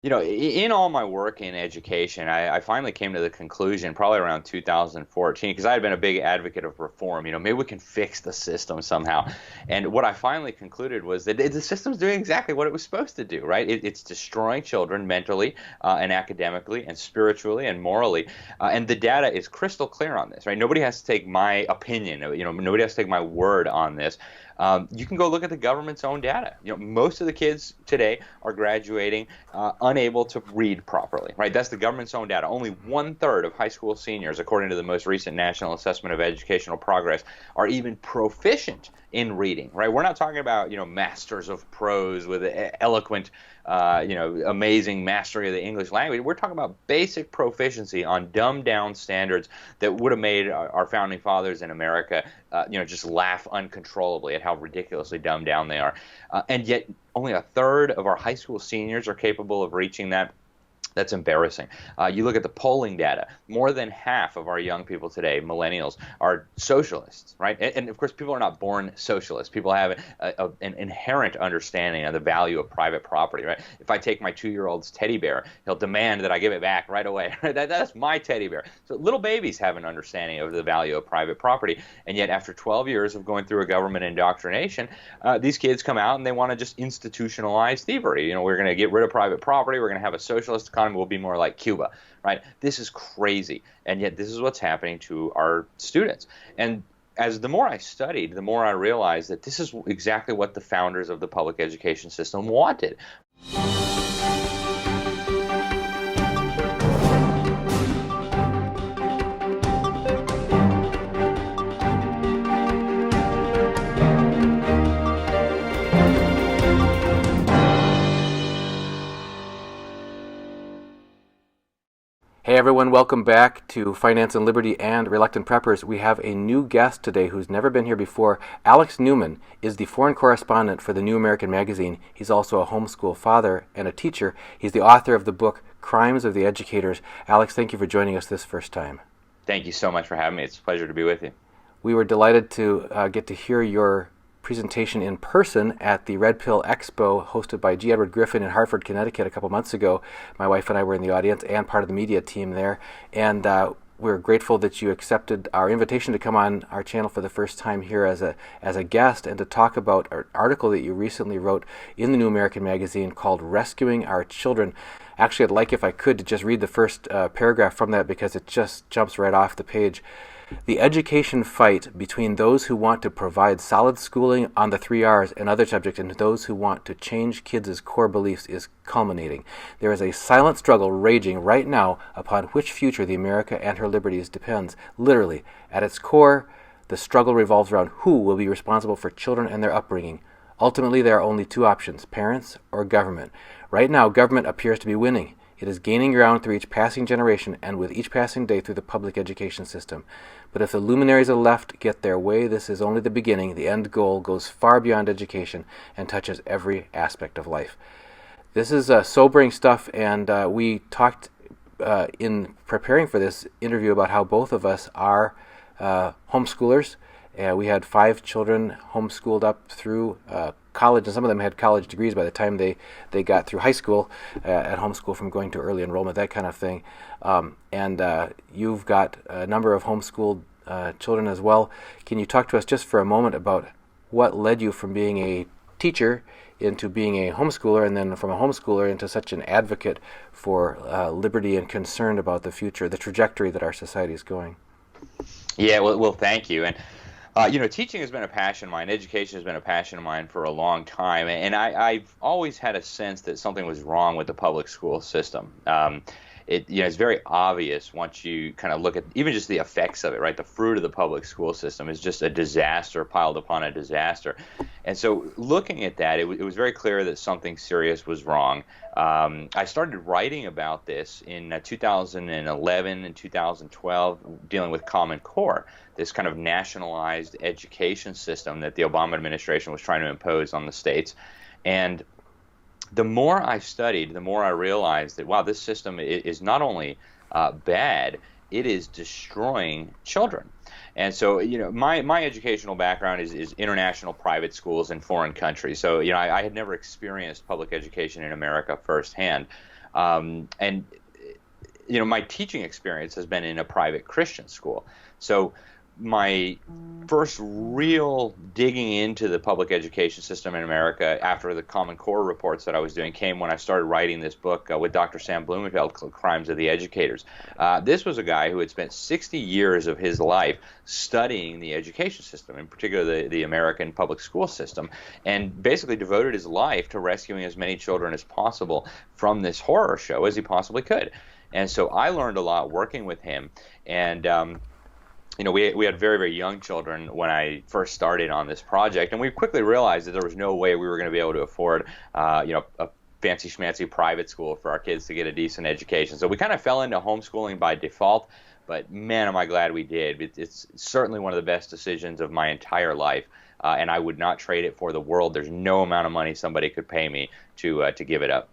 In all my work in education, I finally came to the conclusion, probably around 2014, because I had been a big advocate of reform. Maybe we can fix the system somehow. And what I finally concluded was that the system's doing exactly what it was supposed to do, right? It's destroying children mentally and academically and spiritually and morally. And the data is crystal clear on this, right? Nobody has to take my opinion. Nobody has to take my word on this. You can go look at the government's own data. Most of the kids today are graduating unable to read properly, right? That's the government's own data. Only 1/3 of high school seniors, according to the most recent National Assessment of Educational Progress, are even proficient in reading, right? We're not talking about, masters of prose with eloquent, amazing mastery of the English language. We're talking about basic proficiency on dumbed down standards that would have made our founding fathers in America, just laugh uncontrollably at how ridiculously dumbed down they are. And yet only 1/3 of our high school seniors are capable of reaching that. That's embarrassing. You look at the polling data, more than half of our young people today, millennials, are socialists, right? And of course, people are not born socialists. People have an inherent understanding of the value of private property, right? If I take my 2-year-old's teddy bear, he'll demand that I give it back right away. That's my teddy bear. So little babies have an understanding of the value of private property. And yet after 12 years of going through a government indoctrination, these kids come out and they want to just institutionalize thievery. We're going to get rid of private property. We're going to have a socialist economy. Will be more like Cuba, right? This is crazy, and yet this is what's happening to our students. And as the more I studied, the more I realized that this is exactly what the founders of the public education system wanted. Hey everyone, welcome back to Finance and Liberty and Reluctant Preppers. We have a new guest today who's never been here before. Alex Newman is the foreign correspondent for the New American Magazine. He's also a homeschool father and a teacher. He's the author of the book Crimes of the Educators. Alex, thank you for joining us this first time. Thank you so much for having me. It's a pleasure to be with you. We were delighted to get to hear your presentation in person at the Red Pill Expo hosted by G. Edward Griffin in Hartford, Connecticut a couple months ago. My wife and I were in the audience and part of the media team there, and we're grateful that you accepted our invitation to come on our channel for the first time here as a guest and to talk about an article that you recently wrote in the New American Magazine called Rescuing Our Children. Actually, I'd like, if I could, to just read the first paragraph from that because it just jumps right off the page. The education fight between those who want to provide solid schooling on the 3 R's and other subjects and those who want to change kids' core beliefs is culminating. There is a silent struggle raging right now upon which future the America and her liberties depends. Literally, at its core, the struggle revolves around who will be responsible for children and their upbringing. Ultimately, there are only two options, parents or government. Right now, government appears to be winning. It is gaining ground through each passing generation and with each passing day through the public education system. But if the luminaries of the left get their way, this is only the beginning. The end goal goes far beyond education and touches every aspect of life. This is sobering stuff, and we talked in preparing for this interview about how both of us are homeschoolers. We had 5 children homeschooled up through college, and some of them had college degrees by the time they got through high school at homeschool from going to early enrollment, that kind of thing. And you've got a number of homeschooled children as well. Can you talk to us just for a moment about what led you from being a teacher into being a homeschooler, and then from a homeschooler into such an advocate for liberty and concerned about the future, the trajectory that our society is going? Yeah, well, thank you. And teaching has been a passion of mine. Education has been a passion of mine for a long time, and I've always had a sense that something was wrong with the public school system. It's very obvious once you kind of look at even just the effects of it, right? The fruit of the public school system is just a disaster piled upon a disaster. And so looking at that, it was very clear that something serious was wrong. I started writing about this in 2011 and 2012, dealing with Common Core, this kind of nationalized education system that the Obama administration was trying to impose on the states. And the more I studied, the more I realized that, wow, this system is not only bad, it is destroying children. And so, my educational background is international private schools in foreign countries. So, I had never experienced public education in America firsthand. And my teaching experience has been in a private Christian school. So my first real digging into the public education system in America after the Common Core reports that I was doing came when I started writing this book with Dr. Sam Blumenfeld called Crimes of the Educators. This was a guy who had spent 60 years of his life studying the education system, in particular the American public school system, and basically devoted his life to rescuing as many children as possible from this horror show as he possibly could. And so I learned a lot working with him. And we had very, very young children when I first started on this project, and we quickly realized that there was no way we were going to be able to afford, a fancy schmancy private school for our kids to get a decent education. So we kind of fell into homeschooling by default, but man, am I glad we did. It's certainly one of the best decisions of my entire life, and I would not trade it for the world. There's no amount of money somebody could pay me to give it up.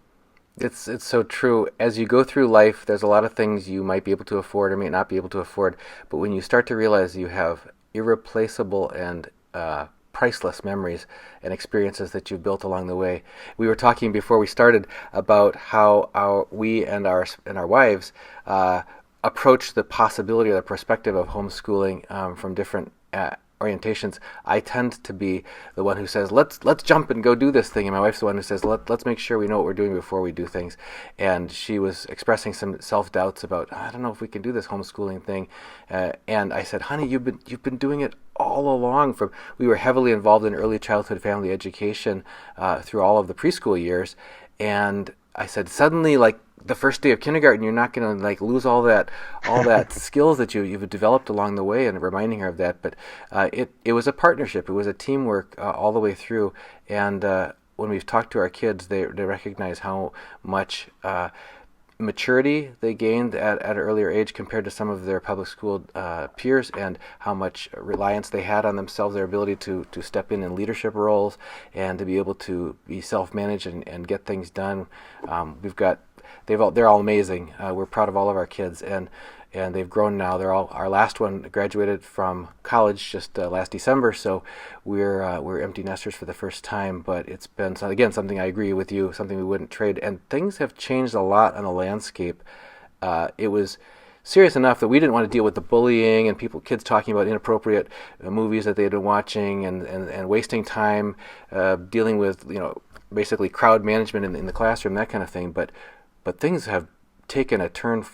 It's so true. As you go through life, there's a lot of things you might be able to afford or may not be able to afford. But when you start to realize you have irreplaceable and priceless memories and experiences that you've built along the way. We were talking before we started about how we and our wives approach the possibility or the perspective of homeschooling from different orientations. I tend to be the one who says, let's jump and go do this thing, and my wife's the one who says, let's make sure we know what we're doing before we do things. And she was expressing some self-doubts about, I don't know if we can do this homeschooling thing, and I said, honey, you've been doing it all along. We were heavily involved in early childhood family education through all of the preschool years, and I said, suddenly, like the first day of kindergarten, you're not going to lose all that skills that you've developed along the way, and reminding her of that. But it was a partnership. It was a teamwork all the way through. And when we've talked to our kids, they recognize how much maturity they gained at an earlier age compared to some of their public school peers, and how much reliance they had on themselves, their ability to step in leadership roles and to be able to be self-managed and get things done. They're all amazing. We're proud of all of our kids, and they've grown now. Our last one graduated from college just last December, so we're empty nesters for the first time. But it's been, again, something I agree with you, something we wouldn't trade. And things have changed a lot on the landscape. It was serious enough that we didn't want to deal with the bullying and kids talking about inappropriate movies that they had been watching, and wasting time dealing with basically crowd management in the classroom, that kind of thing. But things have taken a turn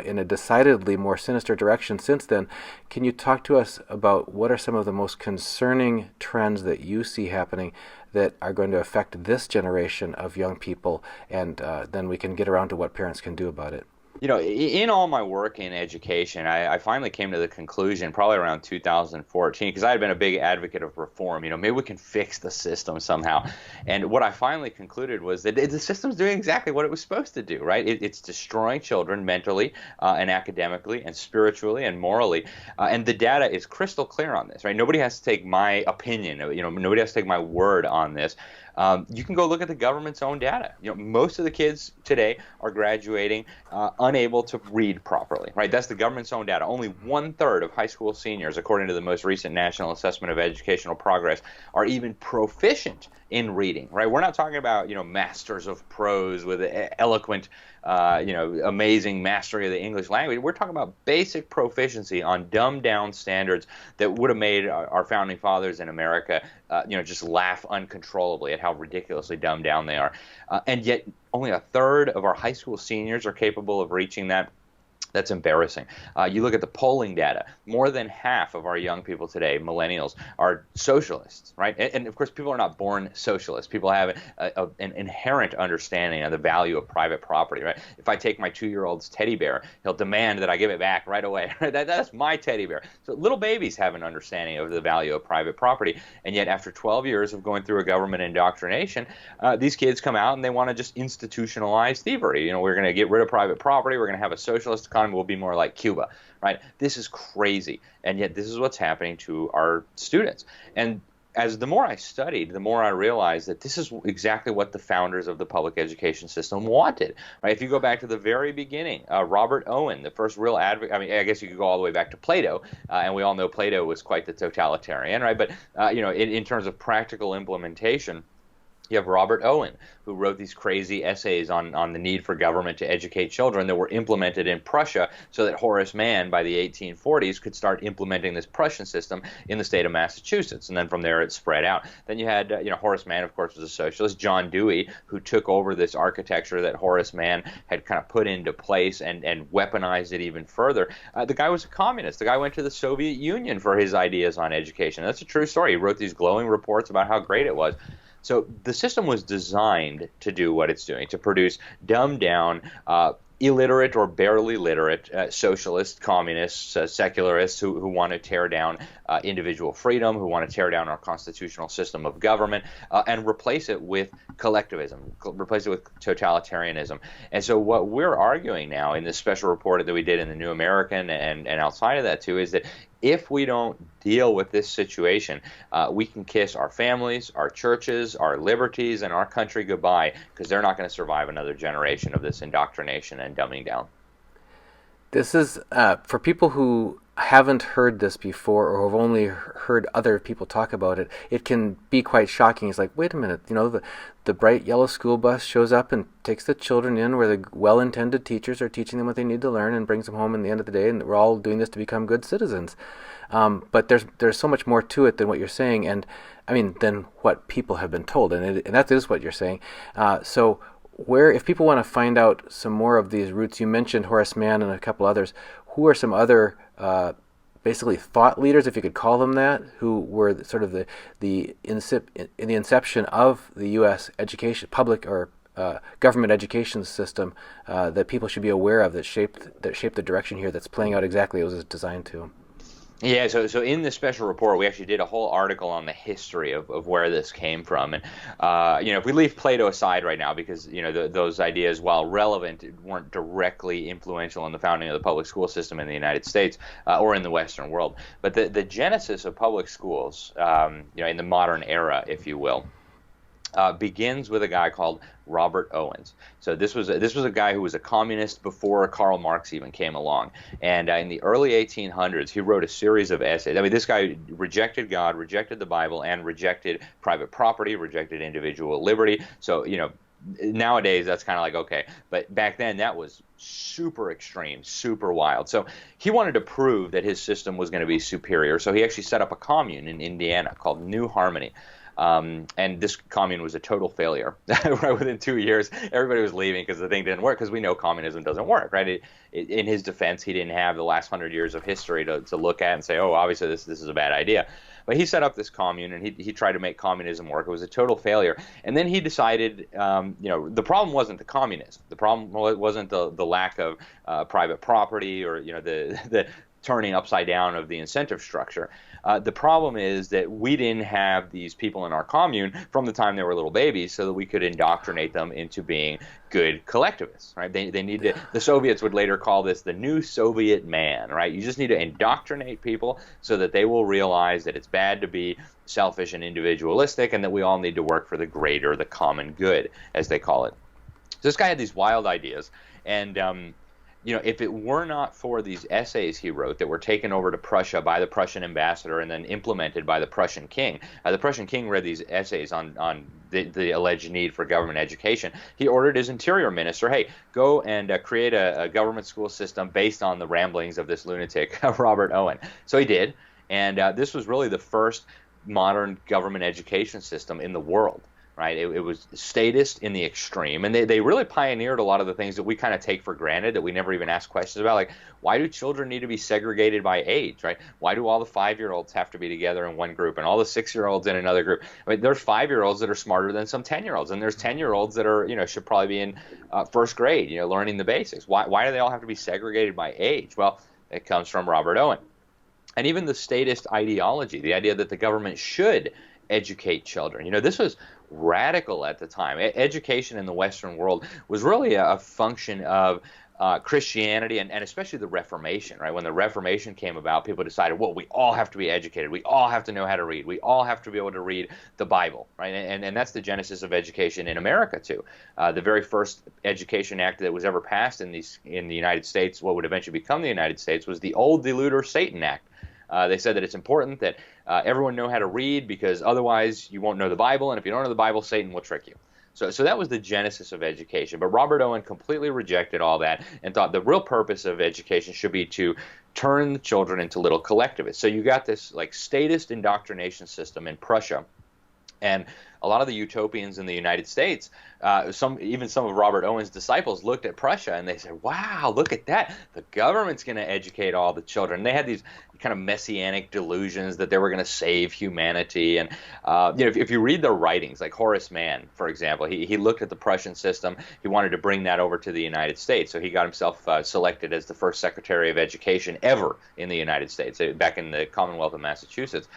in a decidedly more sinister direction since then. Can you talk to us about what are some of the most concerning trends that you see happening that are going to affect this generation of young people, and then we can get around to what parents can do about it? In all my work in education, I finally came to the conclusion, probably around 2014, because I had been a big advocate of reform. Maybe we can fix the system somehow. And what I finally concluded was that the system's doing exactly what it was supposed to do, right? It's destroying children mentally and academically and spiritually and morally. And the data is crystal clear on this, right? Nobody has to take my opinion. Nobody has to take my word on this. You can go look at the government's own data. Most of the kids today are graduating unable to read properly, right? That's the government's own data. Only 1/3 of high school seniors, according to the most recent National Assessment of Educational Progress, are even proficient in reading, right? We're not talking about, masters of prose with eloquent, amazing mastery of the English language. We're talking about basic proficiency on dumbed down standards that would have made our founding fathers in America, just laugh uncontrollably at how ridiculously dumbed down they are. And yet only 1/3 of our high school seniors are capable of reaching that. That's embarrassing. You look at the polling data, more than half of our young people today, millennials, are socialists, right? And of course, people are not born socialists. People have an inherent understanding of the value of private property, right? If I take my 2-year-old's teddy bear, he'll demand that I give it back right away. That's my teddy bear. So little babies have an understanding of the value of private property. And yet after 12 years of going through a government indoctrination, these kids come out and they want to just institutionalize thievery. We're going to get rid of private property. We're going to have a socialist economy. Will be more like Cuba, right? This is crazy, and yet this is what's happening to our students. And as the more I studied, the more I realized that this is exactly what the founders of the public education system wanted, right? If you go back to the very beginning, Robert Owen, the first real advocate, I guess you could go all the way back to Plato, and we all know Plato was quite the totalitarian, right? But in terms of practical implementation, You have Robert Owen, who wrote these crazy essays on the need for government to educate children that were implemented in Prussia so that Horace Mann, by the 1840s, could start implementing this Prussian system in the state of Massachusetts. And then from there, it spread out. Then you had, Horace Mann, of course, was a socialist. John Dewey, who took over this architecture that Horace Mann had kind of put into place and weaponized it even further. The guy was a communist. The guy went to the Soviet Union for his ideas on education. That's a true story. He wrote these glowing reports about how great it was. So the system was designed to do what it's doing, to produce dumbed down, illiterate or barely literate socialists, communists, secularists who want to tear down individual freedom, who want to tear down our constitutional system of government and replace it with collectivism, replace it with totalitarianism. And so what we're arguing now in this special report that we did in the New American and outside of that too is that if we don't deal with this situation, we can kiss our families, our churches, our liberties, and our country goodbye because they're not going to survive another generation of this indoctrination and dumbing down. This is, for people who haven't heard this before or have only heard other people talk about it, it can be quite shocking. It's like, wait a minute, the bright yellow school bus shows up and takes the children in where the well-intended teachers are teaching them what they need to learn and brings them home in the end of the day, and we're all doing this to become good citizens. But there's so much more to it than what you're saying, and I mean, than what people have been told, and that is what you're saying. So if people want to find out some more of these roots, you mentioned Horace Mann and a couple others, who are some other basically thought leaders, if you could call them that, who were sort of in the inception of the U.S. education, public or government education system that people should be aware of that shaped the direction here that's playing out exactly as it was designed to? Yeah, so in this special report, we actually did a whole article on the history of where this came from. And, if we leave Plato aside right now, because, those ideas, while relevant, weren't directly influential in the founding of the public school system in the United States or in the Western world. But the genesis of public schools, in the modern era, if you will, begins with a guy called Robert Owens. So this was a guy who was a communist before Karl Marx even came along. And in the early 1800s, he wrote a series of essays. I mean, this guy rejected God, rejected the Bible, and rejected private property, rejected individual liberty. So, nowadays that's kind of like, okay. But back then that was super extreme, super wild. So he wanted to prove that his system was going to be superior. So he actually set up a commune in Indiana called New Harmony. And this commune was a total failure. Right within 2 years, everybody was leaving because the thing didn't work, because we know communism doesn't work, right? In his defense, he didn't have the last 100 years of history to look at and say, oh, obviously this is a bad idea. But he set up this commune, and he tried to make communism work. It was a total failure. And then he decided, the problem wasn't the communism. The problem wasn't the lack of private property or, the turning upside down of the incentive structure. The problem is that we didn't have these people in our commune from the time they were little babies so that we could indoctrinate them into being good collectivists, right? They need to, the Soviets would later call this the new Soviet man, right? You just need to indoctrinate people so that they will realize that it's bad to be selfish and individualistic and that we all need to work for the greater, the common good, as they call it. So this guy had these wild ideas, and if it were not for these essays he wrote that were taken over to Prussia by the Prussian ambassador and then implemented by the Prussian king, the Prussian king read these essays on the alleged need for government education. He ordered his interior minister, hey, go and create a government school system based on the ramblings of this lunatic, Robert Owen. So he did, and this was really the first modern government education system in the world. Right? It was statist in the extreme, and they really pioneered a lot of the things that we kind of take for granted, that we never even ask questions about, like, why do children need to be segregated by age, right? Why do all the 5-year-olds have to be together in one group and all the 6-year-olds in another group? I mean, there's 5-year-olds that are smarter than some 10-year-olds, and there's 10-year-olds that are, should probably be in first grade, learning the basics. Why do they all have to be segregated by age? Well, it comes from Robert Owen. And even the statist ideology, the idea that the government should educate children. This was radical at the time. Education in the Western world was really a function of Christianity and especially the Reformation, right? When the Reformation came about, people decided, well, we all have to be educated. We all have to know how to read. We all have to be able to read the Bible, right? And that's the genesis of education in America, too. The very first education act that was ever passed in the United States, what would eventually become the United States, was the Old Deluder Satan Act. They said that it's important that everyone know how to read, because otherwise you won't know the Bible, and if you don't know the Bible, Satan will trick you. So that was the genesis of education. But Robert Owen completely rejected all that and thought the real purpose of education should be to turn the children into little collectivists. So you got this like statist indoctrination system in Prussia. And a lot of the utopians in the United States, even some of Robert Owen's disciples looked at Prussia and they said, wow, look at that. The government's going to educate all the children. They had these kind of messianic delusions that they were going to save humanity. And if you read their writings, like Horace Mann, for example, he looked at the Prussian system. He wanted to bring that over to the United States. So he got himself selected as the first Secretary of Education ever in the United States, back in the Commonwealth of Massachusetts.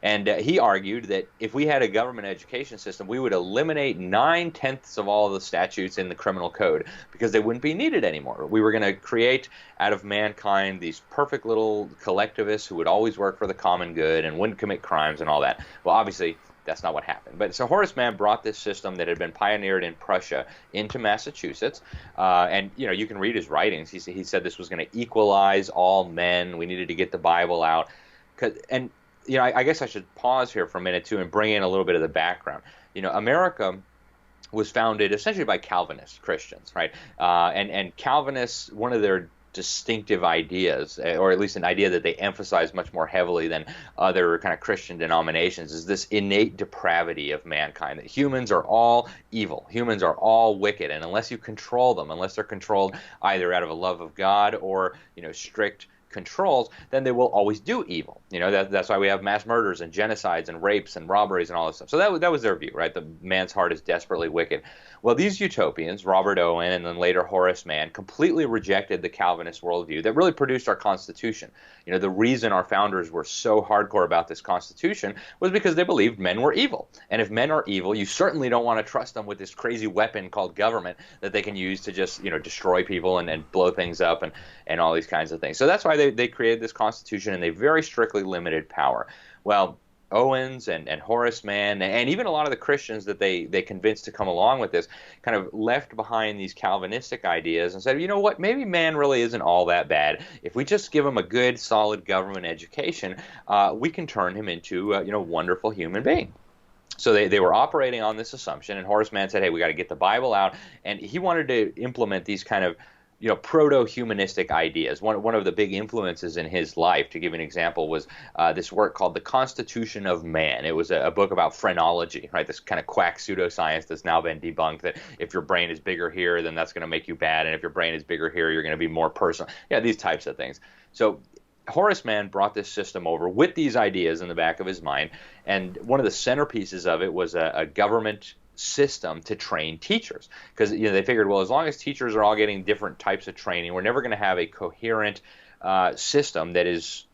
And he argued that if we had a government education system, we would eliminate 9/10 of all the statutes in the criminal code because they wouldn't be needed anymore. We were going to create out of mankind these perfect little collectivists who would always work for the common good and wouldn't commit crimes and all that. Well, obviously, that's not what happened. But so Horace Mann brought this system that had been pioneered in Prussia into Massachusetts. And, you can read his writings. He said this was going to equalize all men. We needed to get the Bible out. And I guess I should pause here for a minute, too, and bring in a little bit of the background. America was founded essentially by Calvinist Christians, right? And Calvinists, one of their distinctive ideas, or at least an idea that they emphasize much more heavily than other kind of Christian denominations, is this innate depravity of mankind, that humans are all evil, humans are all wicked, and unless you control them, unless they're controlled either out of a love of God or, strict controls, then they will always do evil. That's why we have mass murders and genocides and rapes and robberies and all this stuff. So that was their view, right? The man's heart is desperately wicked. Well, these utopians, Robert Owen and then later Horace Mann, completely rejected the Calvinist worldview that really produced our Constitution. The reason our founders were so hardcore about this Constitution was because they believed men were evil. And if men are evil, you certainly don't want to trust them with this crazy weapon called government that they can use to just, destroy people and blow things up and all these kinds of things. So that's why they created this Constitution, and they very strictly limited power. Well, Owens and Horace Mann and even a lot of the Christians that they convinced to come along with this kind of left behind these Calvinistic ideas and said, you know what, maybe man really isn't all that bad. If we just give him a good, solid government education, we can turn him into a wonderful human being. So they were operating on this assumption, and Horace Mann said, hey, we got to get the Bible out, and he wanted to implement these kind of proto-humanistic ideas. One of the big influences in his life, to give an example, was this work called The Constitution of Man. It was a book about phrenology, right? This kind of quack pseudoscience that's now been debunked, that if your brain is bigger here, then that's going to make you bad, and if your brain is bigger here, you're going to be more personal. Yeah, these types of things. So Horace Mann brought this system over with these ideas in the back of his mind, and one of the centerpieces of it was a government system to train teachers, because they figured, well, as long as teachers are all getting different types of training, we're never going to have a coherent system that is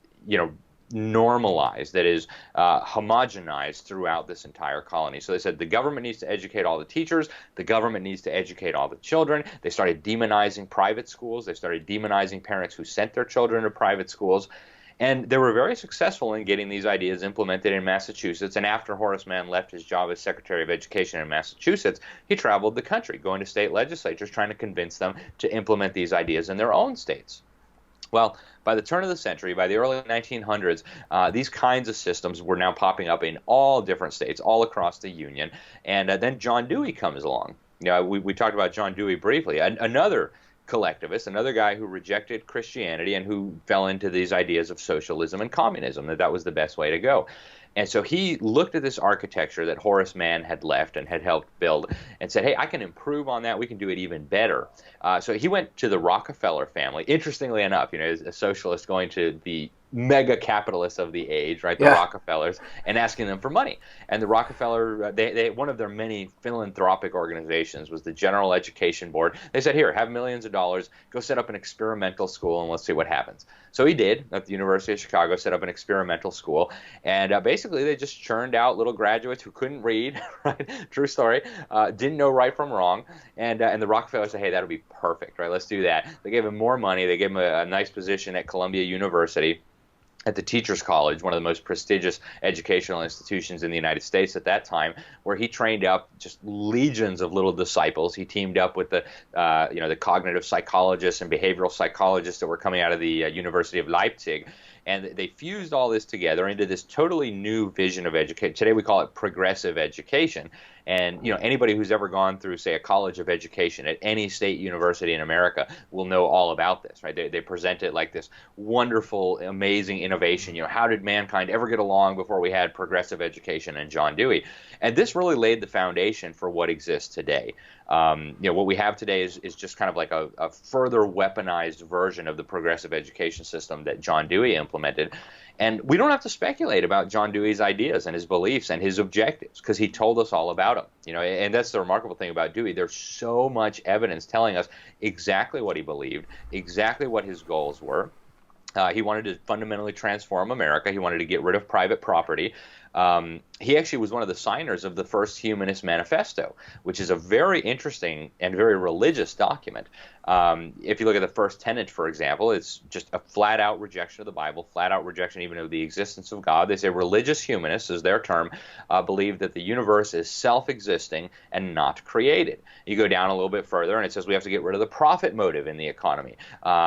normalized, that is homogenized throughout this entire colony. So they said the government needs to educate all the teachers, the government needs to educate all the children. They started demonizing private schools, they started demonizing parents who sent their children to private schools. And they were very successful in getting these ideas implemented in Massachusetts. And after Horace Mann left his job as Secretary of Education in Massachusetts, he traveled the country, going to state legislatures, trying to convince them to implement these ideas in their own states. Well, by the turn of the century, by the early 1900s, these kinds of systems were now popping up in all different states, all across the Union. And then John Dewey comes along. We talked about John Dewey briefly, another collectivist, another guy who rejected Christianity and who fell into these ideas of socialism and communism, that was the best way to go. And so he looked at this architecture that Horace Mann had left and had helped build and said, hey, I can improve on that. We can do it even better. So he went to the Rockefeller family. Interestingly enough, as a socialist going to the mega capitalists of the age, right, the Rockefellers, and asking them for money. And the Rockefeller, they one of their many philanthropic organizations was the General Education Board. They said, here, have millions of dollars, go set up an experimental school and let's see what happens. So he did, at the University of Chicago, set up an experimental school, and basically they just churned out little graduates who couldn't read, right, true story, didn't know right from wrong, and the Rockefellers said, hey, that'll be perfect, right, let's do that. They gave him more money, they gave him a nice position at Columbia University, at the Teachers College, one of the most prestigious educational institutions in the United States at that time, where he trained up just legions of little disciples. He teamed up with the cognitive psychologists and behavioral psychologists that were coming out of the University of Leipzig. And they fused all this together into this totally new vision of education. Today we call it progressive education. And anybody who's ever gone through, say, a college of education at any state university in America will know all about this, right? They present it like this wonderful, amazing innovation. How did mankind ever get along before we had progressive education and John Dewey? And this really laid the foundation for what exists today. What we have today is just kind of like a further weaponized version of the progressive education system that John Dewey implemented. And we don't have to speculate about John Dewey's ideas and his beliefs and his objectives, because he told us all about them. And that's the remarkable thing about Dewey. There's so much evidence telling us exactly what he believed, exactly what his goals were. He wanted to fundamentally transform America. He wanted to get rid of private property. He actually was one of the signers of the first Humanist Manifesto, which is a very interesting and very religious document. If you look at the first tenet, for example, it's just a flat-out rejection of the Bible, flat-out rejection even of the existence of God. They say religious humanists, is their term, believe that the universe is self-existing and not created. You go down a little bit further, and it says we have to get rid of the profit motive in the economy.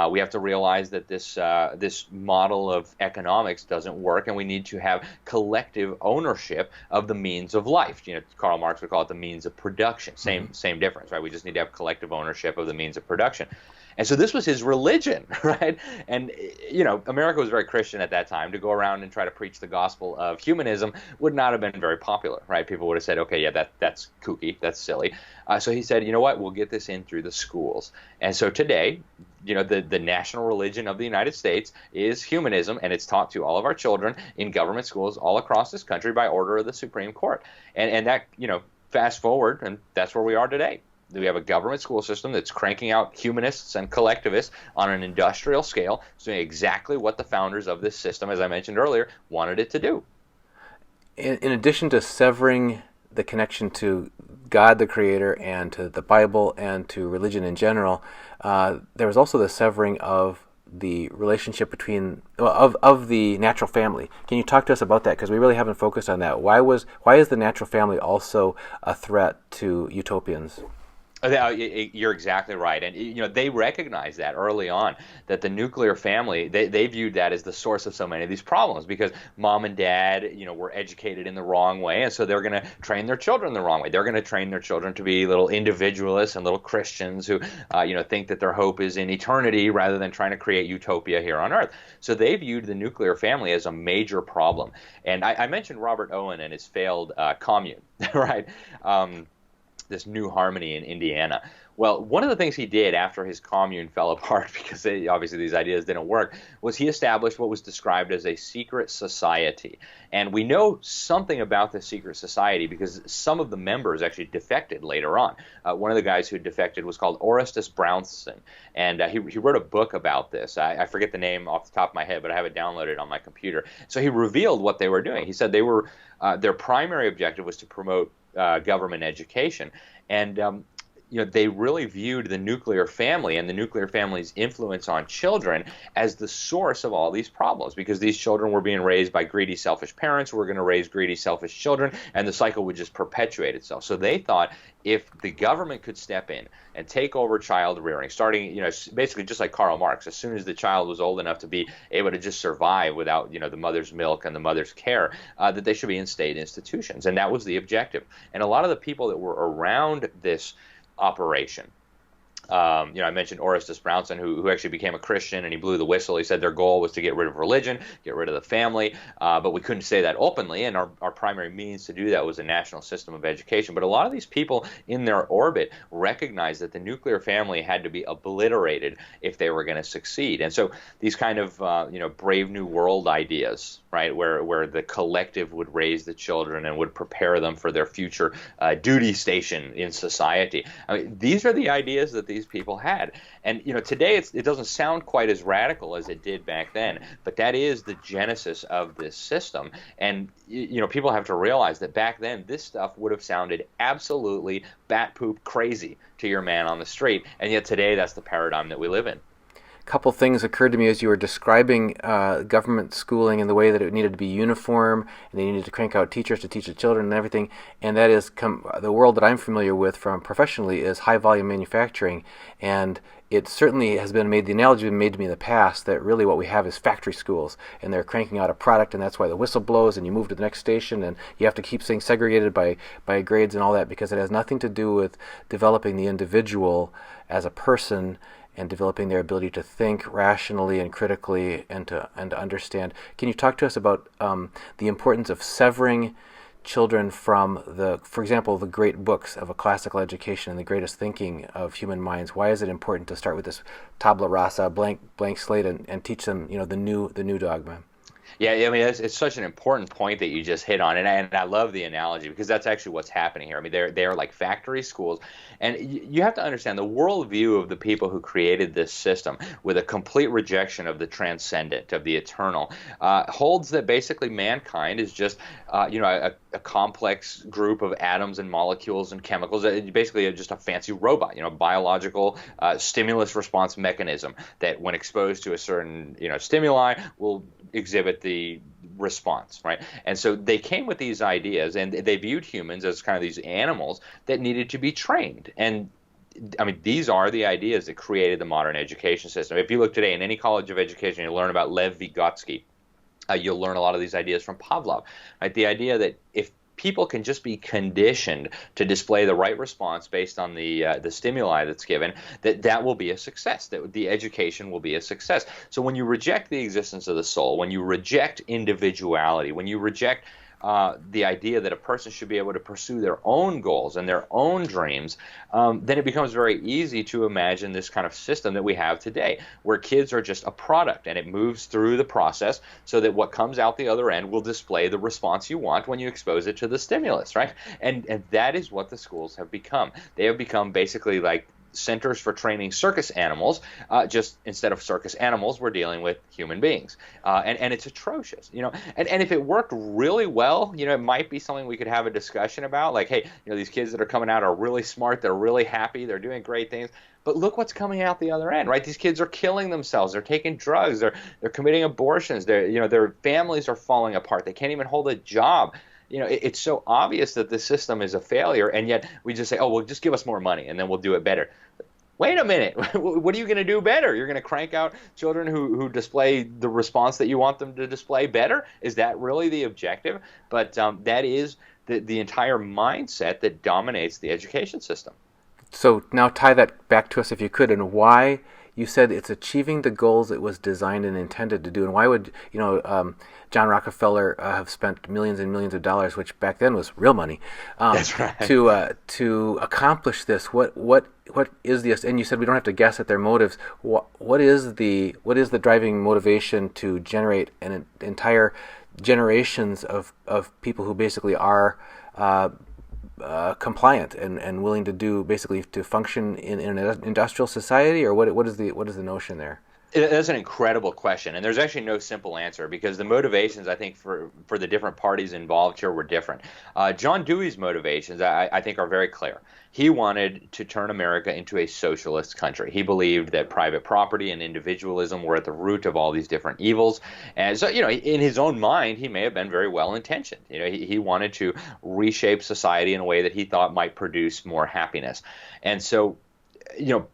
We have to realize that this model of economics doesn't work, and we need to have collective ownership of the means of life. Karl Marx would call it the means of production. Same difference, right? We just need to have collective ownership of the means of production. And so this was his religion, right? And, America was very Christian at that time. To go around and try to preach the gospel of humanism would not have been very popular, right? People would have said, okay, yeah, that's kooky, that's silly. So he said, you know what, we'll get this in through the schools. And so today, the national religion of the United States is humanism, and it's taught to all of our children in government schools all across this country by order of the Supreme Court. And that, fast forward, and that's where we are today. We have a government school system that's cranking out humanists and collectivists on an industrial scale, doing exactly what the founders of this system, as I mentioned earlier, wanted it to do. In addition to severing the connection to God the Creator and to the Bible and to religion in general, there was also the severing of the relationship between of the natural family. Can you talk to us about that? Because we really haven't focused on that. Why is the natural family also a threat to utopians? You're exactly right. And, they recognized that early on, that the nuclear family, they viewed that as the source of so many of these problems, because mom and dad, were educated in the wrong way. And so they're going to train their children the wrong way. They're going to train their children to be little individualists and little Christians who, think that their hope is in eternity rather than trying to create utopia here on earth. So they viewed the nuclear family as a major problem. And I mentioned Robert Owen and his failed commune, right? This New Harmony in Indiana. Well, one of the things he did after his commune fell apart, because obviously these ideas didn't work, was he established what was described as a secret society. And we know something about this secret society because some of the members actually defected later on. One of the guys who defected was called Orestes Brownson, and he wrote a book about this. I forget the name off the top of my head, but I have it downloaded on my computer. So he revealed what they were doing. He said their primary objective was to promote government education, and they really viewed the nuclear family and the nuclear family's influence on children as the source of all these problems, because these children were being raised by greedy, selfish parents who were going to raise greedy, selfish children, and the cycle would just perpetuate itself. So they thought if the government could step in and take over child rearing, starting, basically just like Karl Marx, as soon as the child was old enough to be able to just survive without, the mother's milk and the mother's care, that they should be in state institutions. And that was the objective. And a lot of the people that were around this operation, I mentioned Orestes Brownson, who actually became a Christian, and he blew the whistle. He said their goal was to get rid of religion, get rid of the family, but we couldn't say that openly, and our primary means to do that was a national system of education. But a lot of these people in their orbit recognized that the nuclear family had to be obliterated if they were going to succeed. And so these kind of Brave New World ideas, right, where the collective would raise the children and would prepare them for their future duty station in society. I mean, these are the ideas that these people had. And today it doesn't sound quite as radical as it did back then, but that is the genesis of this system. And people have to realize that back then this stuff would have sounded absolutely bat poop crazy to your man on the street, and yet today that's the paradigm that we live in. Couple things occurred to me as you were describing government schooling and the way that it needed to be uniform, and they needed to crank out teachers to teach the children and everything. And that is the world that I'm familiar with from professionally is high volume manufacturing. And it certainly has been made, the analogy has been made to me in the past that really what we have is factory schools, and they're cranking out a product, and that's why the whistle blows and you move to the next station, and you have to keep things segregated by grades and all that, because it has nothing to do with developing the individual as a person and developing their ability to think rationally and critically and to understand. Can you talk to us about the importance of severing children from for example, the great books of a classical education and the greatest thinking of human minds? Why is it important to start with this tabula rasa, blank slate, and teach them, the new dogma? Yeah, I mean, it's such an important point that you just hit on, and I love the analogy because that's actually what's happening here. I mean, they're like factory schools, and you have to understand the worldview of the people who created this system, with a complete rejection of the transcendent, of the eternal, holds that basically mankind is just, a complex group of atoms and molecules and chemicals, basically just a fancy robot, biological stimulus response mechanism that, when exposed to a certain, stimuli, will exhibit the response, right? And so they came with these ideas, and they viewed humans as kind of these animals that needed to be trained. And I mean, these are the ideas that created the modern education system. If you look today in any college of education, you learn about Lev Vygotsky. You'll learn a lot of these ideas from Pavlov, right? The idea that if people can just be conditioned to display the right response based on the stimuli that's given, that will be a success, that the education will be a success. So when you reject the existence of the soul, when you reject individuality, when you reject the idea that a person should be able to pursue their own goals and their own dreams, then it becomes very easy to imagine this kind of system that we have today, where kids are just a product, and it moves through the process so that what comes out the other end will display the response you want when you expose it to the stimulus, right? And that is what the schools have become. They have become basically like centers for training circus animals. Just instead of circus animals, we're dealing with human beings, and it's atrocious, And if it worked really well, it might be something we could have a discussion about. Like, hey, these kids that are coming out are really smart, they're really happy, they're doing great things. But look what's coming out the other end, right? These kids are killing themselves. They're taking drugs. They're committing abortions. Their families are falling apart. They can't even hold a job. It's so obvious that the system is a failure, and yet we just say, oh, well, just give us more money, and then we'll do it better. Wait a minute. What are you going to do better? You're going to crank out children who display the response that you want them to display better? Is that really the objective? But that is the entire mindset that dominates the education system. So now tie that back to us if you could, and why you said it's achieving the goals it was designed and intended to do. And why would, John Rockefeller have spent millions and millions of dollars, which back then was real money, That's right. to accomplish this? What is this? And you said we don't have to guess at their motives. What is the driving motivation to generate an entire generations of people who basically are compliant and willing to do, basically to function in an industrial society? Or what is the notion there? That's an incredible question, and there's actually no simple answer, because the motivations, I think, for the different parties involved here were different. John Dewey's motivations, I think, are very clear. He wanted to turn America into a socialist country. He believed that private property and individualism were at the root of all these different evils. And so, in his own mind, he may have been very well-intentioned. He wanted to reshape society in a way that he thought might produce more happiness. And so,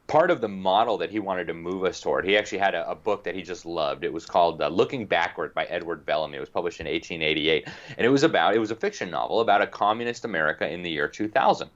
part of the model that he wanted to move us toward, he actually had a book that he just loved. It was called Looking Backward by Edward Bellamy. It was published in 1888. And it was a fiction novel about a communist America in the year 2000.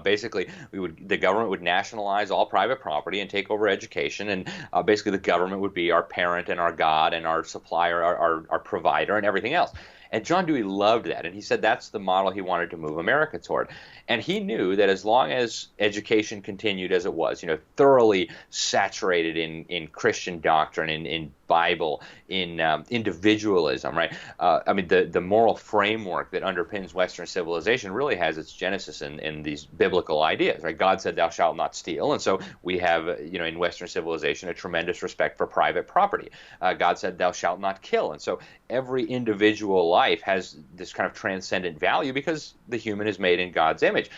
Basically, the government would nationalize all private property and take over education, and basically the government would be our parent and our God and our supplier, our provider, and everything else. And John Dewey loved that, and he said that's the model he wanted to move America toward. And he knew that as long as education continued as it was, thoroughly saturated in Christian doctrine, in Bible, in individualism, right? The moral framework that underpins Western civilization really has its genesis in these biblical ideas, right? God said, "Thou shalt not steal," and so we have, in Western civilization, a tremendous respect for private property. God said, "Thou shalt not kill," and so every individual life has this kind of transcendent value because the human is made in God's image.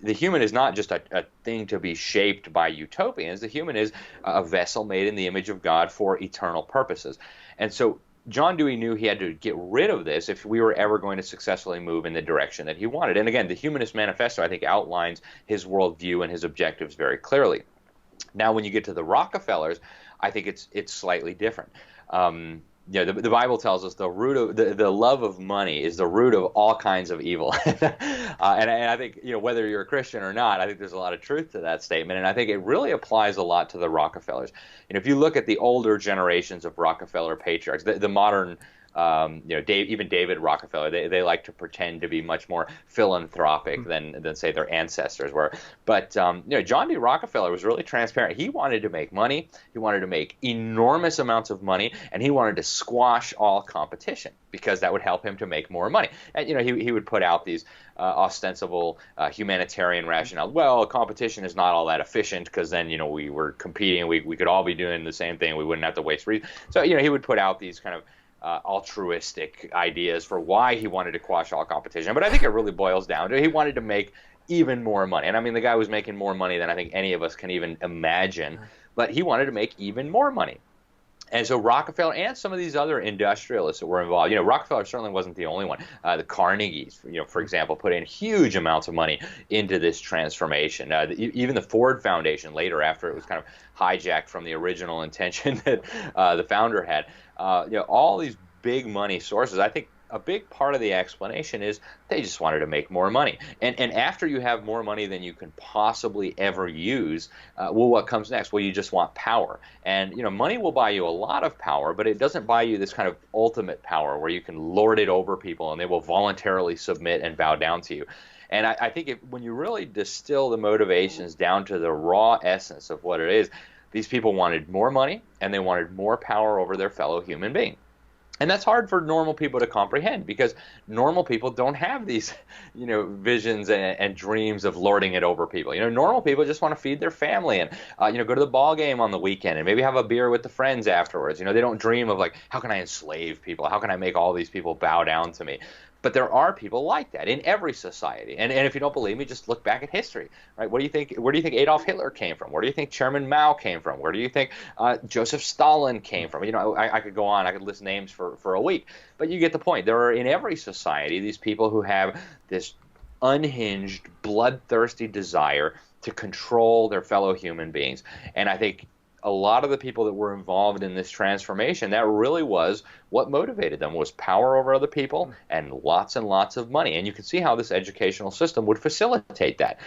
The human is not just a thing to be shaped by utopians. The human is a vessel made in the image of God for eternal purposes. And so John Dewey knew he had to get rid of this if we were ever going to successfully move in the direction that he wanted. And again, the Humanist Manifesto, I think, outlines his worldview and his objectives very clearly. Now, when you get to the Rockefellers, I think it's slightly different. The Bible tells us the root of the love of money is the root of all kinds of evil, and I think whether you're a Christian or not, I think there's a lot of truth to that statement, and I think it really applies a lot to the Rockefellers. If you look at the older generations of Rockefeller patriarchs, the modern even David Rockefeller, they like to pretend to be much more philanthropic than say their ancestors were. But John D. Rockefeller was really transparent. He wanted to make money. He wanted to make enormous amounts of money, and he wanted to squash all competition because that would help him to make more money. And he would put out these ostensible humanitarian rationale. Well, competition is not all that efficient because then we were competing. We could all be doing the same thing. We wouldn't have to waste resources. So he would put out these kind of altruistic ideas for why he wanted to quash all competition. But I think it really boils down to he wanted to make even more money. And I mean, the guy was making more money than I think any of us can even imagine, but he wanted to make even more money. And so Rockefeller and some of these other industrialists that were involved, Rockefeller certainly wasn't the only one. The Carnegies, for example, put in huge amounts of money into this transformation. Even the Ford Foundation later, after it was kind of hijacked from the original intention that the founder had, all these big money sources, I think a big part of the explanation is they just wanted to make more money. And after you have more money than you can possibly ever use, what comes next? Well, you just want power. And, money will buy you a lot of power, but it doesn't buy you this kind of ultimate power where you can lord it over people and they will voluntarily submit and bow down to you. And I think when you really distill the motivations down to the raw essence of what it is, these people wanted more money and they wanted more power over their fellow human being. And that's hard for normal people to comprehend because normal people don't have these, visions and dreams of lording it over people. Normal people just want to feed their family and, go to the ball game on the weekend and maybe have a beer with the friends afterwards. They don't dream of how can I enslave people? How can I make all these people bow down to me? But there are people like that in every society. And if you don't believe me, just look back at history, right? Where do you think Adolf Hitler came from? Where do you think Chairman Mao came from? Where do you think Joseph Stalin came from? I could go on. I could list names for a week. But you get the point. There are in every society these people who have this unhinged, bloodthirsty desire to control their fellow human beings. And I think a lot of the people that were involved in this transformation, that really was what motivated them, was power over other people and lots of money. And you can see how this educational system would facilitate that.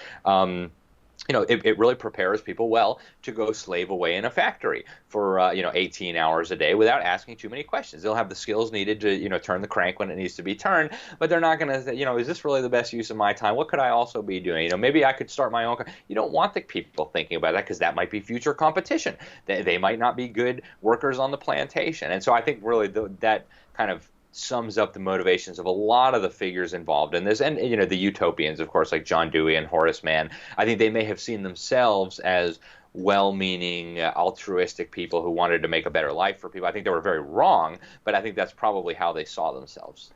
It really prepares people well to go slave away in a factory for 18 hours a day without asking too many questions. They'll have the skills needed to turn the crank when it needs to be turned, but they're not going to say, is this really the best use of my time? What could I also be doing? Maybe I could start my own. You don't want the people thinking about that because that might be future competition. They might not be good workers on the plantation, and so I think really that kind of sums up the motivations of a lot of the figures involved in this. And, the Utopians, of course, like John Dewey and Horace Mann, I think they may have seen themselves as well-meaning, altruistic people who wanted to make a better life for people. I think they were very wrong, but I think that's probably how they saw themselves.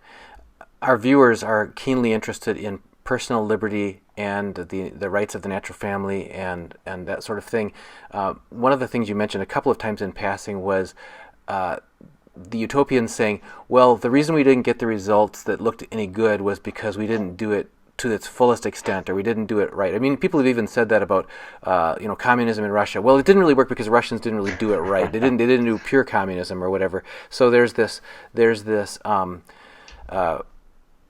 Our viewers are keenly interested in personal liberty and the rights of the natural family and that sort of thing. One of the things you mentioned a couple of times in passing was the Utopians saying, well, the reason we didn't get the results that looked any good was because we didn't do it to its fullest extent, or we didn't do it right. I mean, people have even said that about, communism in Russia. Well, it didn't really work because Russians didn't really do it right. They didn't do pure communism or whatever. So there's this,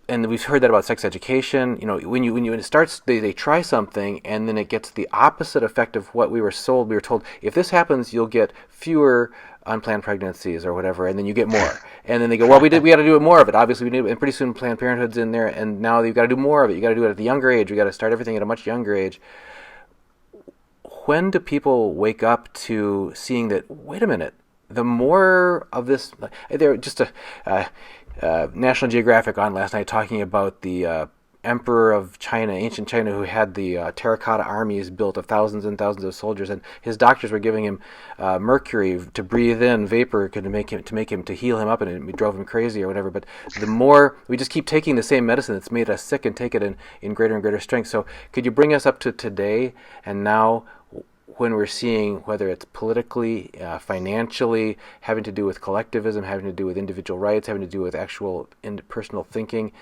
and we've heard that about sex education. When it starts, they try something and then it gets the opposite effect of what we were sold. We were told, if this happens, you'll get fewer unplanned pregnancies or whatever, and then you get more. And then they go, well, we got to do it more of it. Obviously, we did, and pretty soon Planned Parenthood's in there, and now you've got to do more of it. You got to do it at the younger age. We got to start everything at a much younger age. When do people wake up to seeing that? Wait a minute. The more of this, there just National Geographic on last night talking about the emperor of China, ancient China, who had the terracotta armies built of thousands and thousands of soldiers, and his doctors were giving him mercury to breathe in, vapor to heal him up, and it drove him crazy or whatever. But the more we just keep taking the same medicine that's made us sick and take it in greater and greater strength. So could you bring us up to today and now, when we're seeing whether it's politically, financially, having to do with collectivism, having to do with individual rights, having to do with actual personal thinking,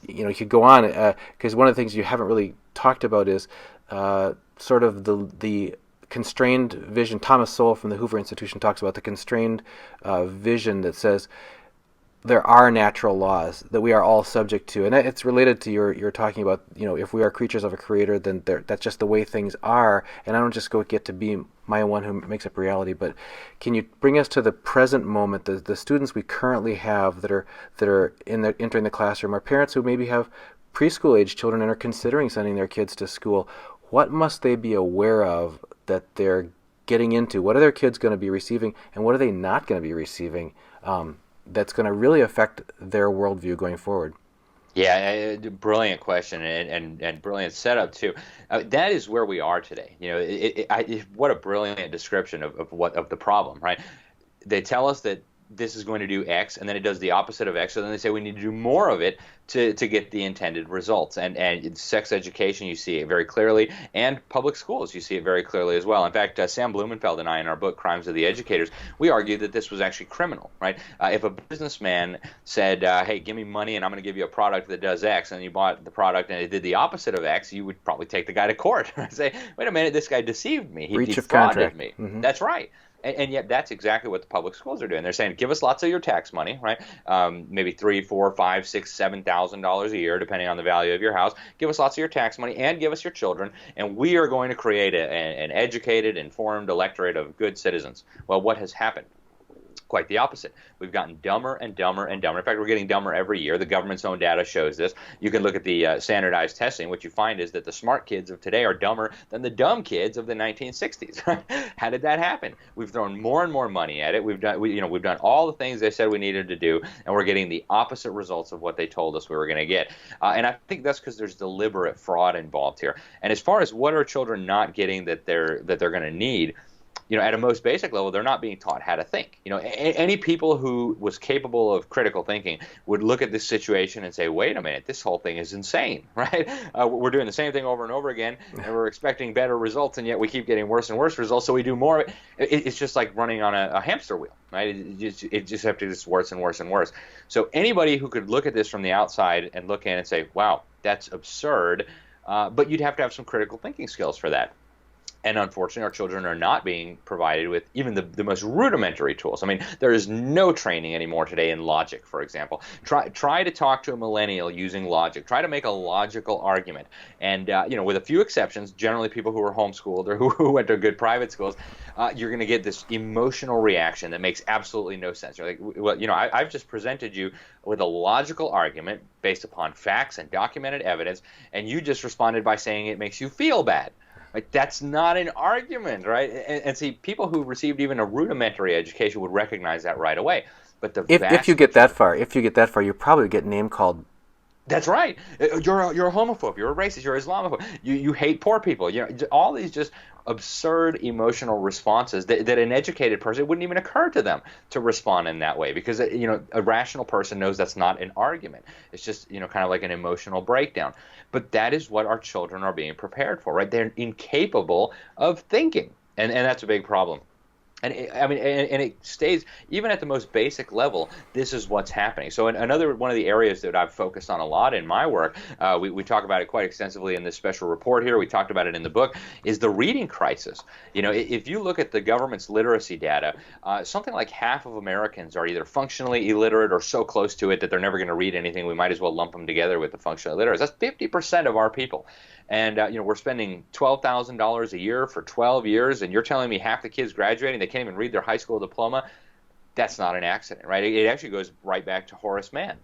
you could go on, because one of the things you haven't really talked about is sort of the constrained vision. Thomas Sowell from the Hoover Institution talks about the constrained vision that says there are natural laws that we are all subject to, and it's related to your talking about, if we are creatures of a creator, then that's just the way things are, and I don't just get to be my one who makes up reality. But can you bring us to the present moment, the students we currently have that are entering the classroom, or parents who maybe have preschool age children and are considering sending their kids to school? What must they be aware of that they're getting into? What are their kids going to be receiving, and what are they not going to be receiving? That's going to really affect their worldview going forward. Yeah, brilliant question and brilliant setup too. That is where we are today. What a brilliant description of the problem, right? They tell us that this is going to do X, and then it does the opposite of X. So then they say we need to do more of it to get the intended results. And in sex education, you see it very clearly, and public schools, you see it very clearly as well. In fact, Sam Blumenfeld and I, in our book Crimes of the Educators, we argued that this was actually criminal, right? If a businessman said, hey, give me money and I'm going to give you a product that does X, and you bought the product and it did the opposite of X, you would probably take the guy to court and say, wait a minute, this guy deceived me. He defrauded me. Mm-hmm. That's right. And yet that's exactly what the public schools are doing. They're saying, give us lots of your tax money, right? Maybe $3,000, $4,000, $5,000, $6,000, $7,000 a year, depending on the value of your house. Give us lots of your tax money and give us your children, and we are going to create an educated, informed electorate of good citizens. Well, what has happened? Quite the opposite. We've gotten dumber and dumber and dumber. In fact, we're getting dumber every year. The government's own data shows this. You can look at the standardized testing. What you find is that the smart kids of today are dumber than the dumb kids of the 1960s. How did that happen? We've thrown more and more money at it. We've done all the things they said we needed to do, and we're getting the opposite results of what they told us we were going to get. And I think that's because there's deliberate fraud involved here. And as far as what are children not getting that they're going to need, at a most basic level, they're not being taught how to think. Any people who was capable of critical thinking would look at this situation and say, wait a minute, this whole thing is insane, right? We're doing the same thing over and over again, and we're expecting better results, and yet we keep getting worse and worse results, so we do more. It's just like running on a hamster wheel, right? It just have to get worse and worse and worse. So anybody who could look at this from the outside and look in and say, wow, that's absurd, but you'd have to have some critical thinking skills for that. And unfortunately, our children are not being provided with even the most rudimentary tools. I mean, there is no training anymore today in logic, for example. Try to talk to a millennial using logic. Try to make a logical argument. And, with a few exceptions, generally people who are homeschooled or who went to good private schools, you're going to get this emotional reaction that makes absolutely no sense. You're like, well, I've just presented you with a logical argument based upon facts and documented evidence, and you just responded by saying it makes you feel bad. Like, that's not an argument, right? And see, people who received even a rudimentary education would recognize that right away. But if you get that far, you probably get name called. That's right. You're a homophobe. You're a racist. You're an Islamophobe. You hate poor people. All these just absurd emotional responses that an educated person, it wouldn't even occur to them to respond in that way, because a rational person knows that's not an argument. It's just kind of like an emotional breakdown. But that is what our children are being prepared for, right? They're incapable of thinking, and that's a big problem. And it stays, even at the most basic level, this is what's happening. So another one of the areas that I've focused on a lot in my work, we talk about it quite extensively in this special report here, we talked about it in the book, is the reading crisis. If you look at the government's literacy data, something like half of Americans are either functionally illiterate or so close to it that they're never going to read anything. We might as well lump them together with the functionally illiterate. That's 50% of our people. And we're spending $12,000 a year for 12 years, and you're telling me half the kids graduating, they can't even read their high school diploma? That's not an accident, right? It actually goes right back to Horace Mann.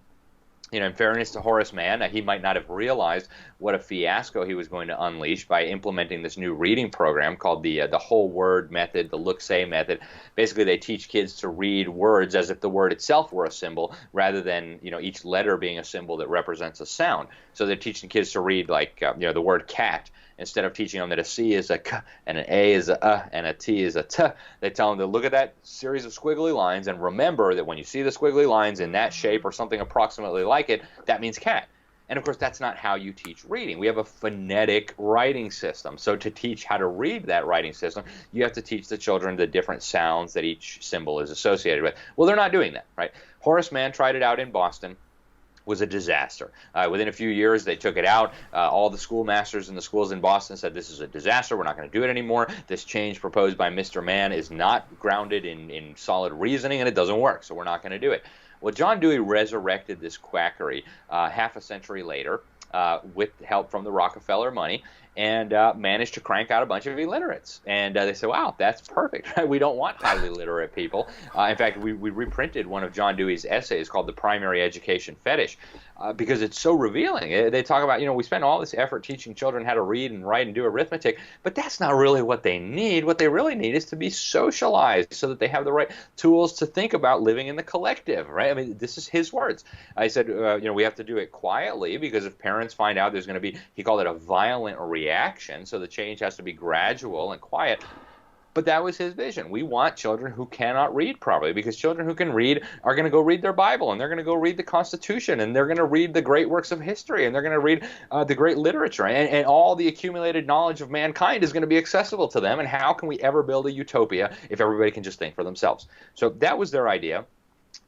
In fairness to Horace Mann, he might not have realized what a fiasco he was going to unleash by implementing this new reading program called the whole word method, the look-say method. Basically, they teach kids to read words as if the word itself were a symbol, rather than each letter being a symbol that represents a sound. So they're teaching kids to read like the word cat. Instead of teaching them that a C is a K and an A is a and a T is a T, they tell them to look at that series of squiggly lines and remember that when you see the squiggly lines in that shape or something approximately like it, that means cat. And of course, that's not how you teach reading. We have a phonetic writing system. So to teach how to read that writing system, you have to teach the children the different sounds that each symbol is associated with. Well, they're not doing that, right? Horace Mann tried it out in Boston. was a disaster. Within a few years, they took it out. All the schoolmasters in the schools in Boston said, this is a disaster. We're not going to do it anymore. This change proposed by Mr. Mann is not grounded in solid reasoning, and it doesn't work, so we're not going to do it. Well, John Dewey resurrected this quackery half a century later with help from the Rockefeller money, and managed to crank out a bunch of illiterates. And they said, wow, that's perfect. Right? We don't want highly literate people. In fact, we reprinted one of John Dewey's essays called The Primary Education Fetish, because it's so revealing. They talk about, we spend all this effort teaching children how to read and write and do arithmetic, but that's not really what they need. What they really need is to be socialized so that they have the right tools to think about living in the collective, right? I mean, this is his words. I said, we have to do it quietly, because if parents find out there's going to be, he called it a violent reaction, so the change has to be gradual and quiet. But that was his vision. We want children who cannot read properly, because children who can read are going to go read their Bible, and they're going to go read the Constitution, and they're going to read the great works of history, and they're going to read the great literature, and all the accumulated knowledge of mankind is going to be accessible to them. And how can we ever build a utopia if everybody can just think for themselves? So that was their idea.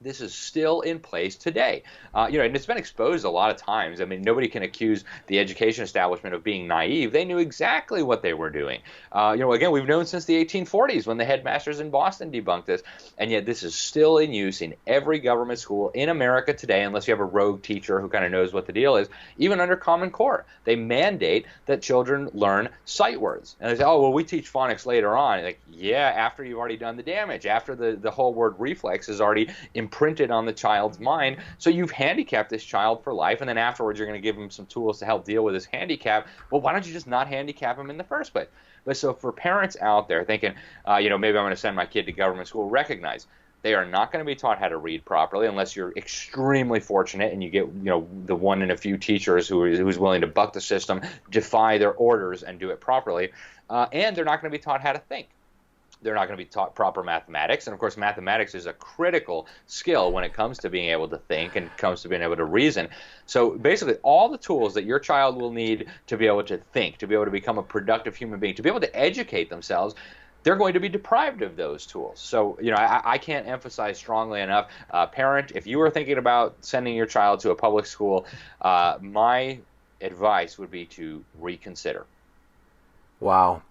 This is still in place today. And it's been exposed a lot of times. I mean, nobody can accuse the education establishment of being naive. They knew exactly what they were doing. Again, we've known since the 1840s when the headmasters in Boston debunked this, and yet this is still in use in every government school in America today, unless you have a rogue teacher who kind of knows what the deal is. Even under Common Core, they mandate that children learn sight words. And they say, oh, well, we teach phonics later on. Like, yeah, after you've already done the damage, after the whole word reflex is already imprinted on the child's mind. So you've handicapped this child for life, and then afterwards you're going to give him some tools to help deal with his handicap. Well, why don't you just not handicap him in the first place? But so for parents out there thinking, maybe I'm going to send my kid to government school, recognize they are not going to be taught how to read properly unless you're extremely fortunate and you get, the one in a few teachers who's willing to buck the system, defy their orders, and do it properly. And they're not going to be taught how to think. They're not going to be taught proper mathematics. And, of course, mathematics is a critical skill when it comes to being able to think and comes to being able to reason. So, basically, all the tools that your child will need to be able to think, to be able to become a productive human being, to be able to educate themselves, they're going to be deprived of those tools. So, I can't emphasize strongly enough, parent, if you are thinking about sending your child to a public school, my advice would be to reconsider. Wow.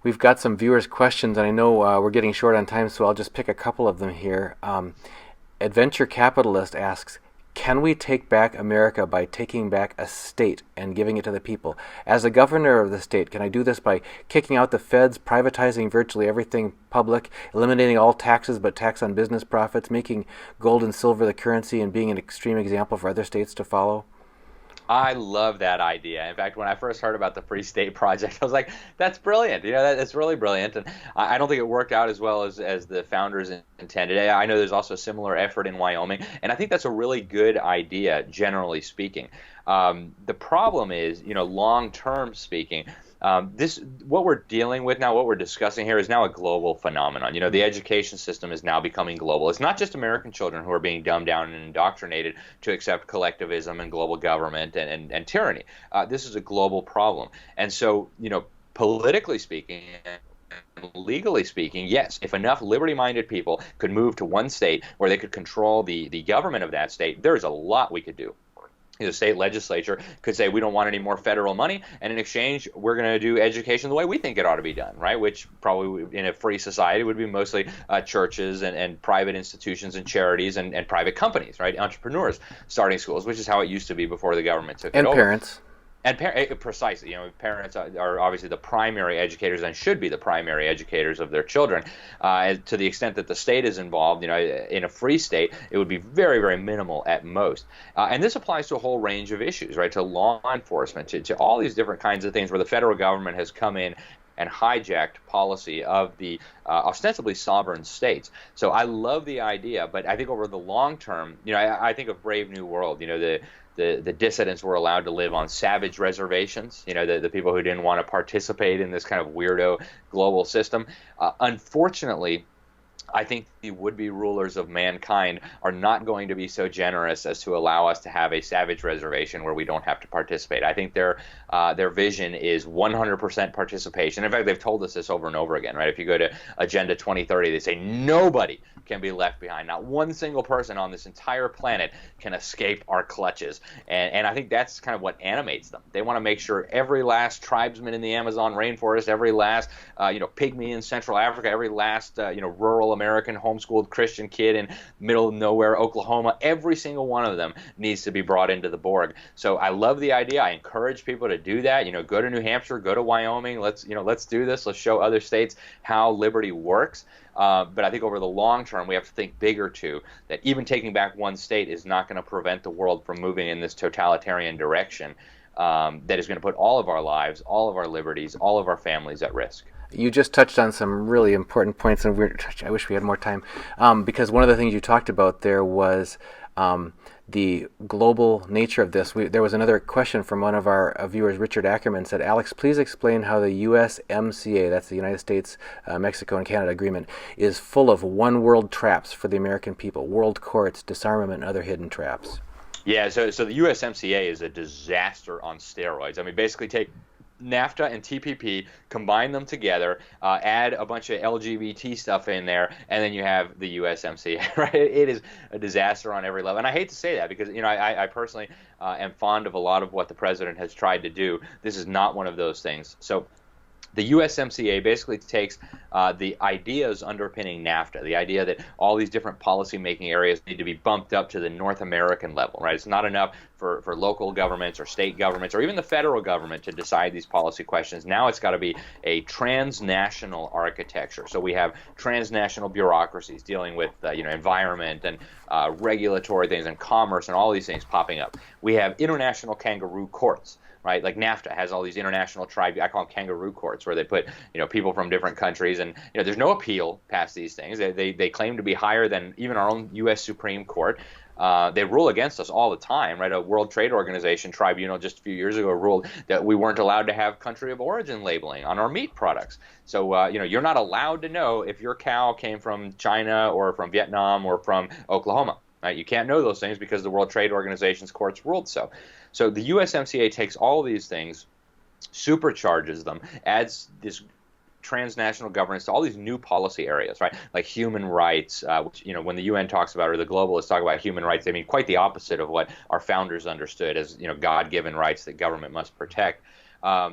We've got some viewers' questions, and I know we're getting short on time, so I'll just pick a couple of them here. Adventure Capitalist asks, can we take back America by taking back a state and giving it to the people? As a governor of the state, can I do this by kicking out the feds, privatizing virtually everything public, eliminating all taxes but tax on business profits, making gold and silver the currency, and being an extreme example for other states to follow? I love that idea. In fact, when I first heard about the Free State Project, I was like, that's brilliant. That's really brilliant. And I don't think it worked out as well as the founders intended. I know there's also a similar effort in Wyoming, and I think that's a really good idea, generally speaking. The problem is, long-term speaking, what we're dealing with now, what we're discussing here is now a global phenomenon. The education system is now becoming global. It's not just American children who are being dumbed down and indoctrinated to accept collectivism and global government and tyranny. This is a global problem. And so, politically speaking, legally speaking, yes, if enough liberty-minded people could move to one state where they could control the government of that state, there's a lot we could do. The state legislature could say, we don't want any more federal money, and in exchange, we're going to do education the way we think it ought to be done, right? Which probably in a free society would be mostly churches and private institutions and charities and private companies, right? Entrepreneurs starting schools, which is how it used to be before the government took it over. And parents. And precisely, parents are obviously the primary educators and should be the primary educators of their children. To the extent that the state is involved, in a free state, it would be very, very minimal at most. And this applies to a whole range of issues, right? To law enforcement, to all these different kinds of things where the federal government has come in and hijacked policy of the ostensibly sovereign states. So I love the idea, but I think over the long term, I think of Brave New World, the dissidents were allowed to live on savage reservations, the people who didn't want to participate in this kind of weirdo global system. Unfortunately, I think the would-be rulers of mankind are not going to be so generous as to allow us to have a savage reservation where we don't have to participate. I think their vision is 100% participation. In fact, they've told us this over and over again, right? If you go to Agenda 2030, they say nobody can be left behind. Not one single person on this entire planet can escape our clutches. And I think that's kind of what animates them. They want to make sure every last tribesman in the Amazon rainforest, every last pygmy in Central Africa, every last rural American homeschooled Christian kid in middle of nowhere Oklahoma, every single one of them needs to be brought into the Borg. So I love the idea. I encourage people to do that. Go to New Hampshire, go to Wyoming. Let's do this. Let's show other states how liberty works. But I think over the long term, we have to think bigger too, that even taking back one state is not going to prevent the world from moving in this totalitarian direction that is going to put all of our lives, all of our liberties, all of our families at risk. You just touched on some really important points, and I wish we had more time, because one of the things you talked about there was the global nature of this. There was another question from one of our viewers, Richard Ackerman, said, Alex, please explain how the USMCA, that's the United States, Mexico, and Canada agreement, is full of one-world traps for the American people, world courts, disarmament, and other hidden traps. Yeah, so the USMCA is a disaster on steroids. I mean, basically take NAFTA and TPP, combine them together, add a bunch of LGBT stuff in there, and then you have the USMCA, right? It is a disaster on every level. And I hate to say that because, I personally am fond of a lot of what the president has tried to do. This is not one of those things. So the USMCA basically takes the ideas underpinning NAFTA, the idea that all these different policy-making areas need to be bumped up to the North American level, right? It's not enough for local governments or state governments or even the federal government to decide these policy questions. Now it's got to be a transnational architecture. So we have transnational bureaucracies dealing with environment and regulatory things and commerce and all these things popping up. We have international kangaroo courts. Right, like NAFTA has all these international I call them kangaroo courts, where they put people from different countries, and there's no appeal past these things. They claim to be higher than even our own U.S. Supreme Court. They rule against us all the time, right? A World Trade Organization tribunal just a few years ago ruled that we weren't allowed to have country of origin labeling on our meat products. So you're not allowed to know if your cow came from China or from Vietnam or from Oklahoma. Right? You can't know those things because the World Trade Organization's courts ruled so. So the USMCA takes all these things, supercharges them, adds this transnational governance to all these new policy areas, right? Like human rights, which, when the UN talks about, or the globalists talk about human rights, they mean quite the opposite of what our founders understood as, God-given rights that government must protect.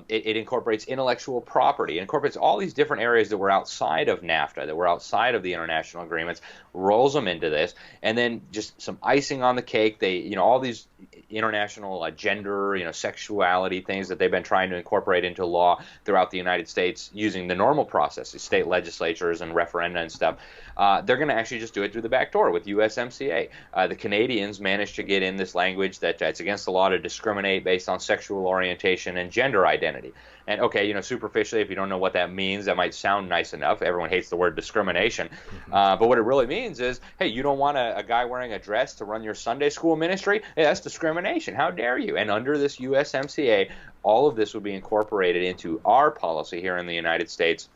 It incorporates intellectual property. It incorporates all these different areas that were outside of NAFTA, that were outside of the international agreements, rolls them into this, and then just some icing on the cake. They, all these international gender, sexuality things that they've been trying to incorporate into law throughout the United States using the normal process, state legislatures and referenda and stuff. They're going to actually just do it through the back door with USMCA. The Canadians managed to get in this language that it's against the law to discriminate based on sexual orientation and gender identity. And okay, superficially, if you don't know what that means, that might sound nice enough. Everyone hates the word discrimination. But what it really means is, hey, you don't want a guy wearing a dress to run your Sunday school ministry? Hey, that's discrimination. How dare you? And under this USMCA, all of this would be incorporated into our policy here in the United States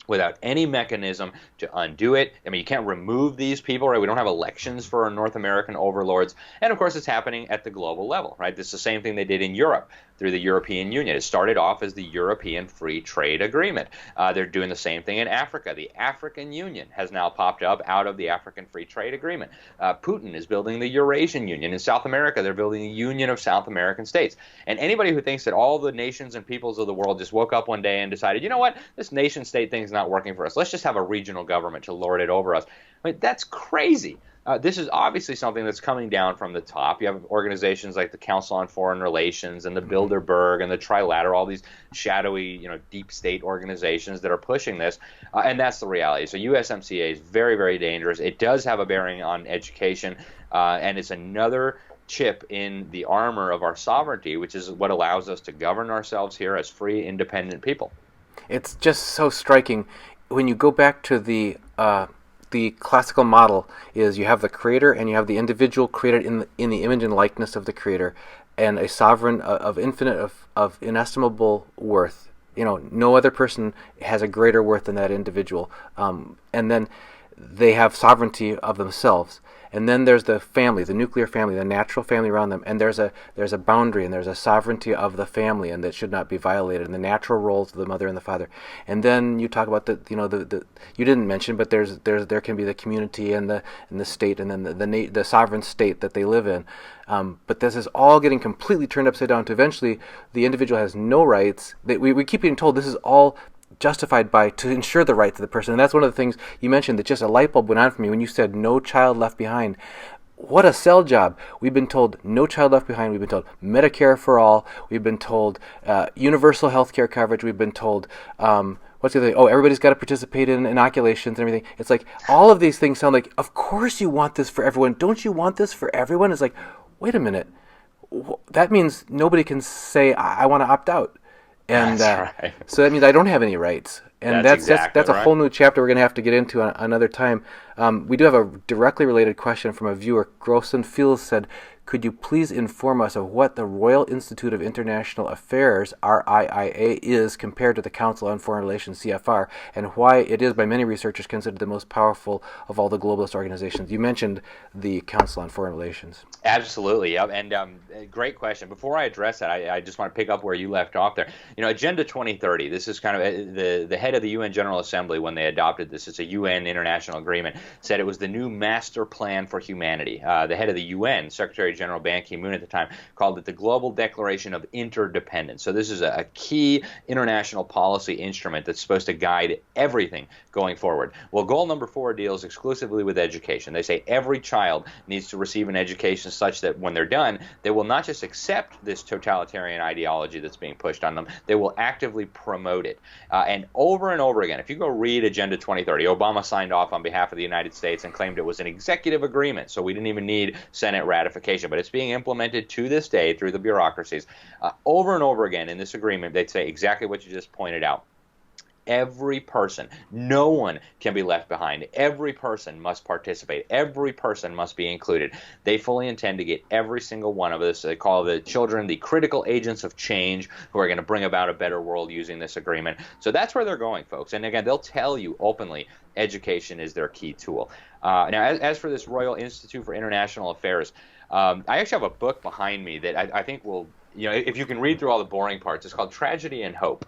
without any mechanism to undo it. I mean, you can't remove these people, right? We don't have elections for our North American overlords. And of course, it's happening at the global level, right? This is the same thing they did in Europe through the European Union. It started off as the European Free Trade Agreement. They're doing the same thing in Africa. The African Union has now popped up out of the African Free Trade Agreement. Putin is building the Eurasian Union. In South America, they're building the Union of South American States. And anybody who thinks that all the nations and peoples of the world just woke up one day and decided, you know what, this nation-state thing's not working for us. Let's just have a regional government to lord it over us. I mean, that's crazy. This is obviously something that's coming down from the top. You have organizations like the Council on Foreign Relations and the Bilderberg and the Trilateral, all these shadowy, deep state organizations that are pushing this, and that's the reality. So USMCA is very, very dangerous. It does have a bearing on education, and it's another chip in the armor of our sovereignty, which is what allows us to govern ourselves here as free, independent people. It's just so striking. When you go back to the classical model, is you have the creator and you have the individual created in the image and likeness of the creator, and a sovereign of infinite, of inestimable worth. No other person has a greater worth than that individual. And then they have sovereignty of themselves. And then there's the family, the nuclear family, the natural family around them, and there's a boundary, and there's a sovereignty of the family, and that should not be violated, and the natural roles of the mother and the father. And then you talk about the you didn't mention, but there can be the community and the state, and then the sovereign state that they live in. But this is all getting completely turned upside down. To eventually, the individual has no rights. We keep being told this is all justified by to ensure the rights of the person. And that's one of the things you mentioned that just a light bulb went on for me when you said no child left behind. What a sell job. We've been told no child left behind. We've been told Medicare for all. We've been told universal health care coverage. We've been told what's the other thing? Oh, everybody's got to participate in inoculations and everything. It's like all of these things sound like, of course you want this for everyone. Don't you want this for everyone? It's like, wait a minute. That means nobody can say, I want to opt out. And right. So that means I don't have any rights. And that's a whole new chapter we're going to have to get into another time. We do have a directly related question from a viewer. Grossen Fields said, could you please inform us of what the Royal Institute of International Affairs, RIIA, is compared to the Council on Foreign Relations, CFR, and why it is by many researchers considered the most powerful of all the globalist organizations? You mentioned the Council on Foreign Relations. Absolutely, yep. And great question. Before I address that, I just want to pick up where you left off there. Agenda 2030, this is kind of the head of the UN General Assembly, when they adopted this, it's a UN international agreement, said it was the new master plan for humanity. The head of the UN, Secretary General Ban Ki-moon at the time, called it the Global Declaration of Interdependence. So this is a key international policy instrument that's supposed to guide everything going forward. Well, goal number 4 deals exclusively with education. They say every child needs to receive an education such that when they're done, they will not just accept this totalitarian ideology that's being pushed on them, they will actively promote it. And over again, if you go read Agenda 2030, Obama signed off on behalf of the United States and claimed it was an executive agreement, so we didn't even need Senate ratification, but it's being implemented to this day through the bureaucracies. Over and over again in this agreement, they'd say exactly what you just pointed out. Every person, no one can be left behind. Every person must participate. Every person must be included. They fully intend to get every single one of us, they call the children the critical agents of change who are going to bring about a better world using this agreement. So that's where they're going, folks. And again, they'll tell you openly education is their key tool. Now, as for this Royal Institute for International Affairs, I actually have a book behind me that I think will, if you can read through all the boring parts, it's called Tragedy and Hope.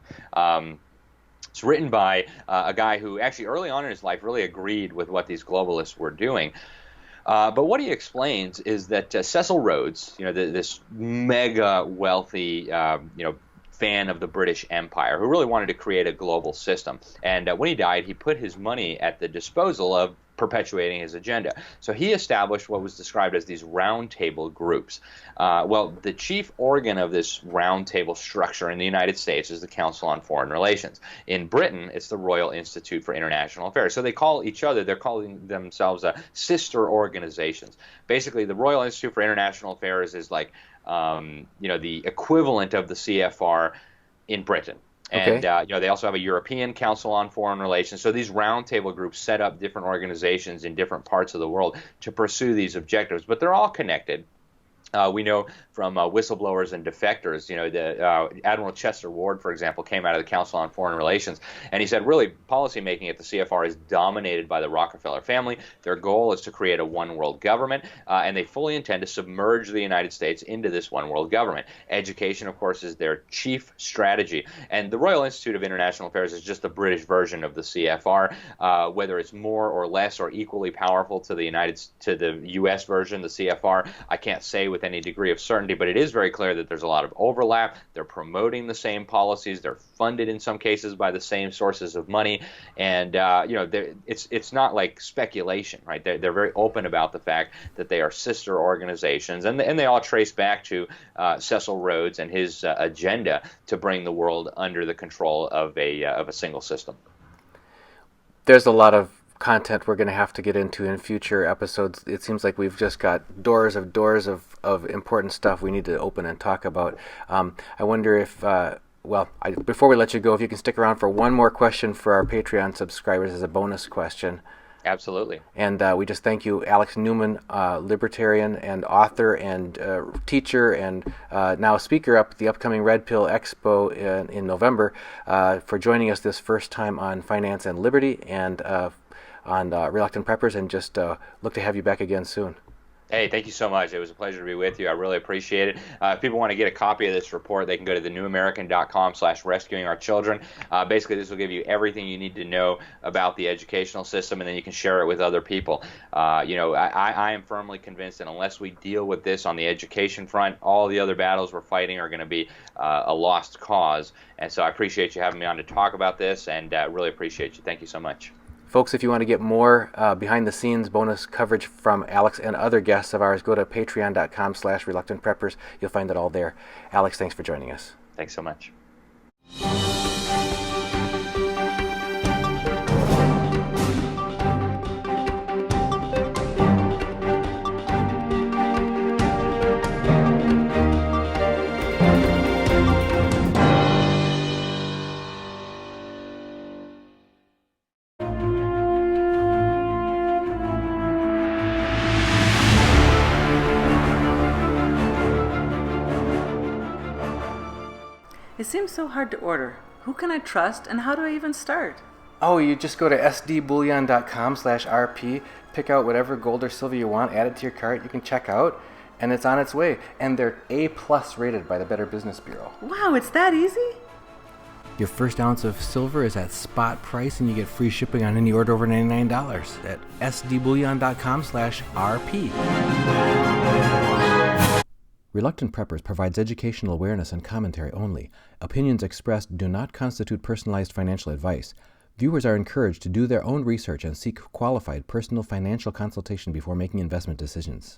It's written by a guy who actually early on in his life really agreed with what these globalists were doing. But what he explains is that Cecil Rhodes, this mega wealthy, fan of the British Empire, who really wanted to create a global system. And when he died, he put his money at the disposal of perpetuating his agenda. So he established what was described as these roundtable groups. Well, the chief organ of this roundtable structure in the United States is the Council on Foreign Relations. In Britain, it's the Royal Institute for International Affairs. So they call each other, they're calling themselves sister organizations. Basically, the Royal Institute for International Affairs is like, the equivalent of the CFR in Britain. And they also have a European Council on Foreign Relations. So these roundtable groups set up different organizations in different parts of the world to pursue these objectives, but they're all connected. We know from whistleblowers and defectors, Admiral Chester Ward, for example, came out of the Council on Foreign Relations, and he said, really, policymaking at the CFR is dominated by the Rockefeller family. Their goal is to create a one-world government, and they fully intend to submerge the United States into this one-world government. Education, of course, is their chief strategy, and the Royal Institute of International Affairs is just the British version of the CFR. Whether it's more or less or equally powerful to the U.S. version, the CFR, I can't say with any degree of certainty, but it is very clear that there's a lot of overlap. They're promoting the same policies. They're funded in some cases by the same sources of money, and it's not like speculation, right? They're very open about the fact that they are sister organizations, and they all trace back to Cecil Rhodes and his agenda to bring the world under the control of a single system. There's a lot of content we're going to have to get into in future episodes. It seems like we've just got doors of important stuff we need to open and talk about. I wonder if, before we let you go, if you can stick around for one more question for our Patreon subscribers as a bonus question. Absolutely. And we just thank you, Alex Newman, libertarian and author and teacher and now speaker up at the upcoming Red Pill Expo in November, for joining us this first time on Finance and Liberty. And on Reluctant Preppers, and just look to have you back again soon. Hey, thank you so much. It was a pleasure to be with you. I really appreciate it. If people want to get a copy of this report, they can go to thenewamerican.com/rescuing our children. Basically, this will give you everything you need to know about the educational system, and then you can share it with other people. I am firmly convinced that unless we deal with this on the education front, all the other battles we're fighting are going to be a lost cause. And so I appreciate you having me on to talk about this, and really appreciate you. Thank you so much. Folks, if you want to get more behind-the-scenes bonus coverage from Alex and other guests of ours, go to patreon.com/reluctantpreppers. You'll find it all there. Alex, thanks for joining us. Thanks so much. It seems so hard to order. Who can I trust, and how do I even start? Oh, you just go to sdbullion.com/rp, pick out whatever gold or silver you want, add it to your cart, you can check out, and it's on its way. And they're A+ rated by the Better Business Bureau. Wow, it's that easy? Your first ounce of silver is at spot price, and you get free shipping on any order over $99 at sdbullion.com/rp. Reluctant Preppers provides educational awareness and commentary only. Opinions expressed do not constitute personalized financial advice. Viewers are encouraged to do their own research and seek qualified personal financial consultation before making investment decisions.